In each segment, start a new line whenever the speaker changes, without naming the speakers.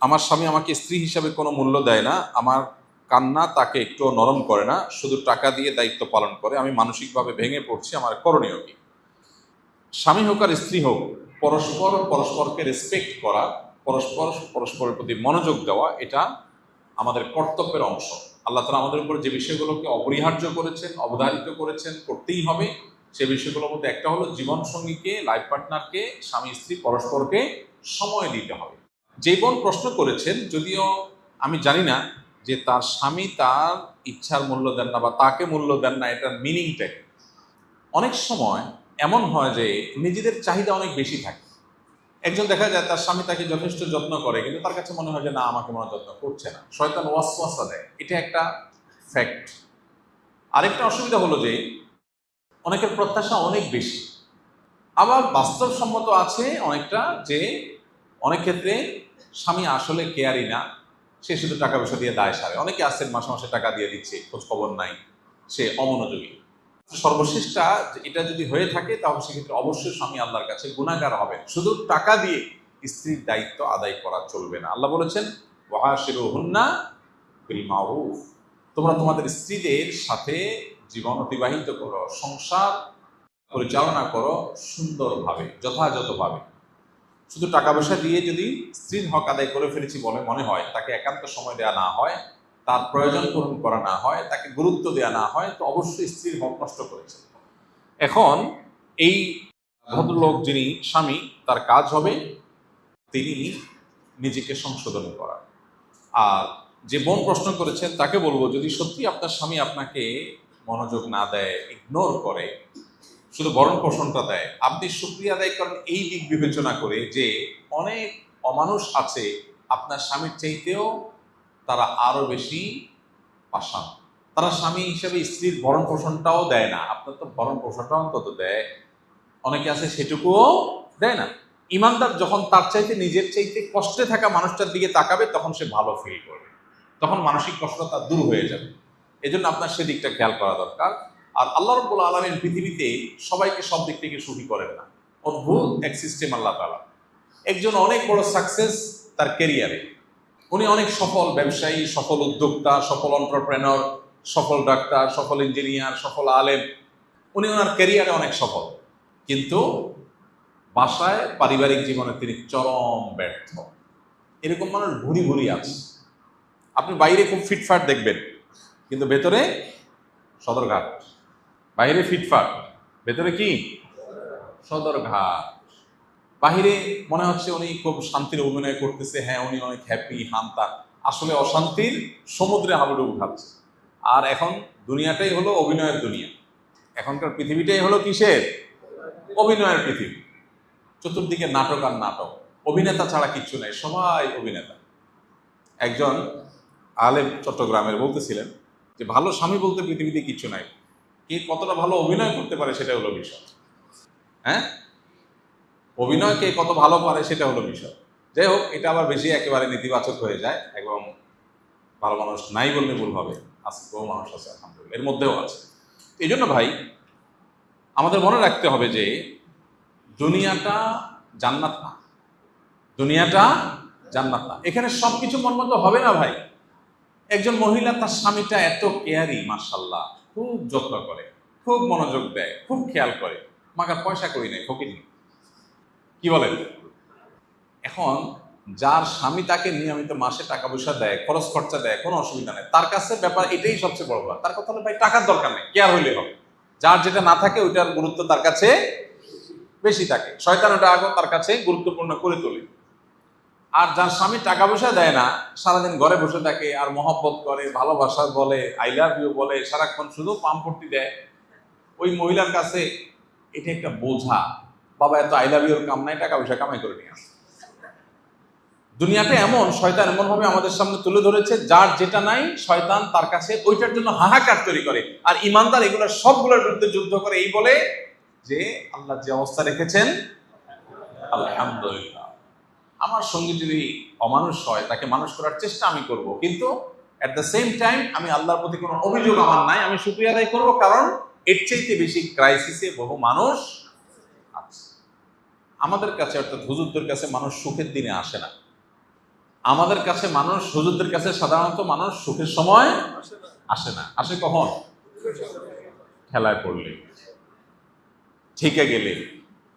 আমার স্বামী আমাকে স্ত্রী হিসাবে কোনো মূল্য দেয় না, আমার কান্না তাকে একটুও নরম করে না, শুধু টাকা দিয়ে দায়িত্ব পালন করে। আমি মানসিকভাবে ভেঙে পড়ছি, আমার করণীয় কি? স্বামী হোক আর স্ত্রী হোক, পরস্পর পরস্পরকে রেসপেক্ট করা, পরস্পর পরস্পরের প্রতি মনোযোগ দেওয়া, এটা আমাদের কর্তব্যের অংশ। আল্লাহ তাআলা আমাদের উপর যে বিষয়গুলোকে অপরিহার্য করেছেন, অবধারিত করেছেন, করতেই হবে, সে বিষয়গুলোর মধ্যে একটা হলো জীবন সঙ্গীকে, লাইফ পার্টনারকে, স্বামী স্ত্রী পরস্পরকে সময় দিতে হবে। যে বোন প্রশ্ন করেছেন, যদিও আমি জানি না যে তার স্বামী তার ইচ্ছার মূল্য দেন না বা তাকে মূল্য দেন না, এটার মিনিংটা কি। অনেক সময় এমন হয় যে নিজেদের চাহিদা অনেক বেশি থাকে। একজন দেখা যায় তার স্বামী তাকে যথেষ্ট যত্ন করে, কিন্তু তার কাছে মনে হয় যে না, আমাকে মনে হয় যত্ন করছে না, শয়তান ওয়াসওয়াসা দেয়, এটা একটা ফ্যাক্ট। আরেকটা অসুবিধা হলো যে অনেকের প্রত্যাশা অনেক বেশি। আবার বাস্তবসম্মত আছে অনেকটা, যে অনেক ক্ষেত্রে স্বামী আসলে কেয়ারই না, সে শুধু টাকা পয়সা দিয়ে দায় সারে। অনেকে আছেন মাসে মাসে টাকা দিয়ে দিচ্ছে, খোঁজ খবর নাই, সে অমনোযোগী। সর্বশেষটা এটা যদি হয়ে থাকে, তাহলে সেক্ষেত্রে অবশ্যই স্বামী আল্লাহর কাছে গুনাহগার হবেন। শুধু টাকা দিয়ে স্ত্রীর দায়িত্ব আদায় করা চলবে না। আল্লাহ বলেছেন, ওয়াশিরুহুন্না বিল মারুফ, তোমরা তোমাদের স্ত্রীদের সাথে জীবন অতিবাহিত করো, সংসার পরিচালনা করো সুন্দরভাবে, যথাযথভাবে। শুধু টাকা পয়সা দিয়ে যদি স্ত্রীর হক আদায় করে ফেলেছি বলে মনে হয়, তাকে একান্ত সময় দেওয়া না হয়, তার প্রয়োজন পূরণ করা না হয়, তাকে গুরুত্ব দেওয়া না হয়, তো অবশ্যই স্ত্রীর হক নষ্ট করেছে। এখন এই ভদ্রলোক যিনি স্বামী, তার কাজ হবে তিনি নিজেকে সংশোধন করা। আর যে বোন প্রশ্ন করেছেন তাকে বলবো, যদি সত্যি আপনার স্বামী আপনাকে মনোযোগ না দেয়, ইগনোর করে, শুধু ভরণ পোষণটা দেয়, আপনি শুকরিয়া আদায় করেন এই দিক বিবেচনা করে যে অনেক অমানুষ আছে আপনার স্বামীর চাইতেও তারা আরো বেশি পাষাণ। তারা স্বামী হিসেবে স্ত্রীর ভরণ পোষণটাও দেয় না, আপনার তো ভরণ পোষণটা অন্তত দেয়। অনেকে আছে সেটুকুও দেয় না। ইমানদার যখন তার চাইতে, নিজের চাইতে কষ্টে থাকা মানুষটার দিকে তাকাবে, তখন সে ভালো ফিল করবে, তখন মানসিক কষ্ট তার দূর হয়ে যাবে। এজন্য আপনার সেদিকটা খেয়াল করা দরকার। আর আল্লাহ রাব্বুল আলামিন পৃথিবীতে সবাইকে সব দিক থেকে সুখী করেন না, অদ্ভুত এক সিস্টেম আল্লাহ তাআলা। একজন অনেক বড় সাকসেস তার ক্যারিয়ারে, উনি অনেক সফল ব্যবসায়ী, সফল উদ্যোক্তা, সফল এন্টারপ্রেনার, সফল ডাক্তার, সফল ইঞ্জিনিয়ার, সফল আলেম, উনি ওনার ক্যারিয়ারে অনেক সফল, কিন্তু বাসায় পারিবারিক জীবনে তিনি চরম ব্যর্থ। এরকম মানুষ ভুরি ভুরি আছে। আপনি বাইরে খুব ফিটফাট দেখবেন, কিন্তু ভেতরে সদরঘাট। বাইরে ফিটফাট, ভেতরে কি? সদরঘাট। বাহিরে মনে হচ্ছে উনি খুব শান্তির অভিনয় করতেছে, হ্যাঁ উনি অনেক হ্যাপি হান্তা, আসলে অশান্তির সমুদ্রে হাবুডুবু খাচ্ছে। আর এখন দুনিয়াটাই হলো অভিনয়ের দুনিয়া। এখনকার পৃথিবীটাই হলো কিসের? অভিনয়ের পৃথিবী। চতুর্দিকে নাটক আর নাটক, অভিনেতা ছাড়া কিচ্ছু নেই, সবাই অভিনেতা। একজন আলেম চট্টগ্রামের বলতেছিলেন যে ভালো স্বামী বলতে পৃথিবীতে কিচ্ছু নাই, কে কতটা ভালো অভিনয় করতে পারে সেটা হলো বিষয়। হ্যাঁ, অভিনয় কে কত ভালো পারে সেটা হলো বিষয়। যাই হোক, এটা আবার বেশি একেবারে নেতিবাচক হয়ে যায়, এবং ভালো মানুষ নাই বললে ভুল হবে, আজকে বহু মানুষ আছে আলহামদুলিল্লাহ, এর মধ্যেও আছে। এই জন্য ভাই, আমাদের মনে রাখতে হবে যে দুনিয়াটা জান্নাত না, দুনিয়াটা জান্নাত না। এখানে সবকিছু মন মতো হবে না ভাই। একজন মহিলা তার স্বামীটা এত কেয়ারি, মাশাআল্লাহ, খুব যত্ন করে, খুব মনোযোগ দেয়, খুব খেয়াল করে, মাগার পয়সা করি নাই, ফকির কি বলেন? এখন যার স্বামী তাকে নিয়মিত মাসে টাকা পয়সা দেয়, খরচ খরচা দেয়, কোনো অসুবিধা নেই, তার কাছে ব্যাপার এটাই সবচেয়ে বড় ব্যাপার। তার কথা হলো ভাই টাকার দরকার নেই, কেয়ার হইলে হবে। যার যেটা না থাকে ওইটার গুরুত্ব তার কাছে বেশি থাকে, শয়তান ওটা আগে তার কাছে গুরুত্বপূর্ণ করে তোলে। আর যার স্বামী টাকা পয়সা দেয় না, সারাদিন ঘরে বসে থাকে আর মহব্বত করে, ভালোবাসা বলে, আই লাভ ইউ বলে, সারাক্ষণ শুধু পাম্পটি দেয়, ওই মহিলার কাছে এটা একটা বোঝা। বাবা এত আই লাভ ইউর কাম নাই, টাকা পয়সা কামাই করে নিয়ে আসে। দুনিয়াটা এমন, শয়তান এমন ভাবে আমাদের সামনে তুলে ধরেছে, যার যেটা নাই শয়তান তার কাছে ওইটার জন্য হাহাকার তৈরি করে। আর ইমানদার এগুলোর সবগুলোর বিরুদ্ধে যুদ্ধ করে, এই বলে যে আল্লাহ যে অবস্থা রেখেছেন আলহামদুলিল্লাহ। আমার সঙ্গে যদি অমানুষ হয়, তাকে মানুষ করার চেষ্টা আমি করব, কিন্তু এট দ্য সেম টাইম আমি আল্লাহর প্রতি কোনো অভিযোগ আমার নাই, আমি শুকরিয়া আদায় করবো, কারণ এর চাইতে বেশি ক্রাইসিসে বহু মানুষ আছে। আমাদের কাছে অর্থাৎ হুজুরদের কাছে মানুষ সুখের দিনে আসে না, আমাদের কাছে মানুষ, হুজুরদের কাছে সাধারণত মানুষ সুখের সময় আসে না। আসে কখন? খেলায় পড়লে, ঠিকে গেলে,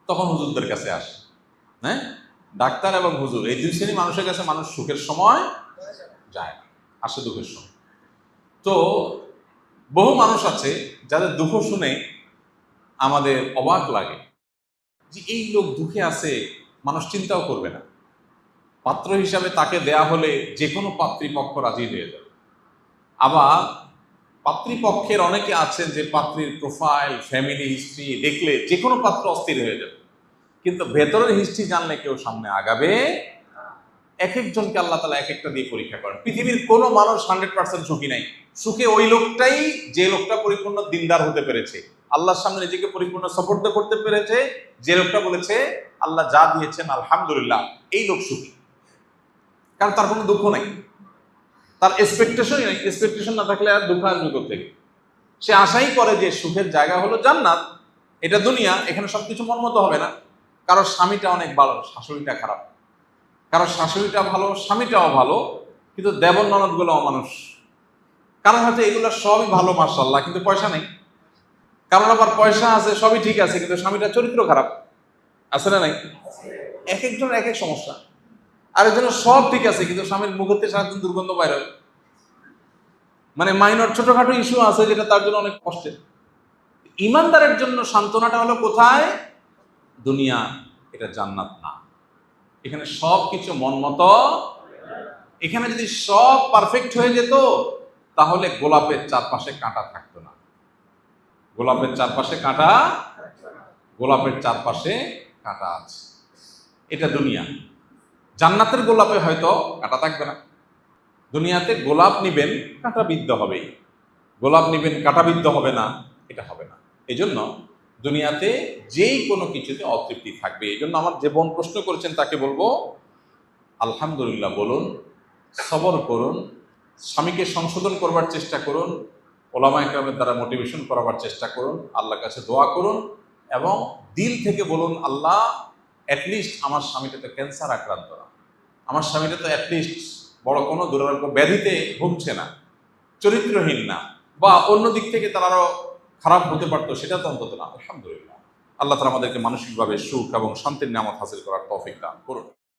তখন হুজুরদের কাছে আসে। হ্যাঁ, ডাক্তার এবং হুজুর এই দুই শ্রেণী মানুষের কাছে মানুষ সুখের সময় যায় না, আসে দুঃখের সময়। তো বহু মানুষ আছে যাদের দুঃখ শুনে আমাদের অবাক লাগে যে এই লোক দুঃখে আছে, মানুষ চিন্তাও করবে না। পাত্র হিসাবে তাকে দেয়া হলে যে কোনো পাত্রীপক্ষ রাজি হয়ে যাবে। আবার পাত্রীপক্ষের অনেকে আছেন যে পাত্রীর প্রোফাইল, ফ্যামিলি হিস্ট্রি দেখলে যে কোনো পাত্র অস্থির হয়ে যাবে, কিন্তু ভেতরের হিস্ট্রি জানলে কেউ সামনে আগাবে। এক একজনকে আল্লাহ তাআলা এক একটা দিয়ে পরীক্ষা করেন। পৃথিবীর কোনো মানুষ 100% সুখী নাই। সুখে ওই লোকটাই যে লোকটা পরিপূর্ণ দিনদার হতে পেরেছে, আল্লাহর সামনে নিজেকে পরিপূর্ণ সাপোর্ট করতে পেরেছে, যে লোকটা বলেছে আল্লাহ যা দিয়েছেন আলহামদুলিল্লাহ, এই লোক সুখী। কারণ তার কোনো দুঃখ নাই, তার এক্সপেকটেশনই নাই। এক্সপেকটেশন না থাকলে আর দুঃখ আসবে কোত্থেকে? সে আশাই করে যে সুখের জায়গা হলো জান্নাত, এটা দুনিয়া, এখানে সবকিছু মন মতো হবে না। কারো স্বামীটা অনেক ভালো, শাশুড়িটা খারাপ, কারো শাশুড়িটা ভালো, স্বামীটাও ভালো, কিন্তু দেবর ননদ গুলো অমানুষ। কারণ হয়তো এগুলো সবই ভালো মাশাআল্লাহ, কিন্তু পয়সা নেই। কারণ আবার পয়সা আছে, সবই ঠিক আছে, কিন্তু স্বামীটার চরিত্র খারাপ। আছে না নাই? এক একজন এক এক সমস্যা। আরেকজনের সব ঠিক আছে, কিন্তু স্বামীর মুখেতে সারাদিন দুর্গন্ধ বাইর হয়। মানে মাইনর ছোটখাটো ইস্যু আছে যেটা তার জন্য অনেক কষ্টের। ইমানদারের জন্য সান্ত্বনাটা হলো কোথায়? দুনিয়া, এটা জান্নাত না। এখানে সব কিছু মন মতো। এখানে যদি সব পারফেক্ট হয়ে যেত তাহলে গোলাপের চারপাশে কাঁটা থাকতো না। গোলাপের চারপাশে কাঁটা, গোলাপের চারপাশে কাঁটা আছে, এটা দুনিয়া। জান্নাতের গোলাপে হয়তো কাঁটা থাকবে না। দুনিয়াতে গোলাপ নিবেন, কাঁটাবিদ্ধ হবেই। গোলাপ নিবেন, কাঁটাবিদ্ধ হবে না, এটা হবে না। এই জন্য দুনিয়াতে যেই কোনো কিছুতে অতৃপ্তি থাকবে। এই জন্য আমার যে বোন প্রশ্ন করেছেন তাকে বলবো আলহামদুলিল্লাহ বলুন, সবর করুন, স্বামীকে সংশোধন করবার চেষ্টা করুন, ওলামা ইকরামের দ্বারা মোটিভেশন করাবার চেষ্টা করুন, আল্লাহর কাছে দোয়া করুন এবং দিল থেকে বলুন, আল্লাহ অ্যাটলিস্ট আমার স্বামীটা তো ক্যান্সার আক্রান্ত না, আমার স্বামীটা তো অ্যাটলিস্ট বড় কোনো দুরারোগ্য ব্যাধিতে ভুগছে না, চরিত্রহীন না, বা অন্য দিক থেকে তার আরো খারাপ হতে পারতো, সেটা তো অন্তত না। আলহামদুলিল্লাহ, আল্লাহ তাআলা আমাদেরকে মানসিকভাবে সুখ এবং শান্তির নিয়ামত হাসিল করার তৌফিক দান করুন।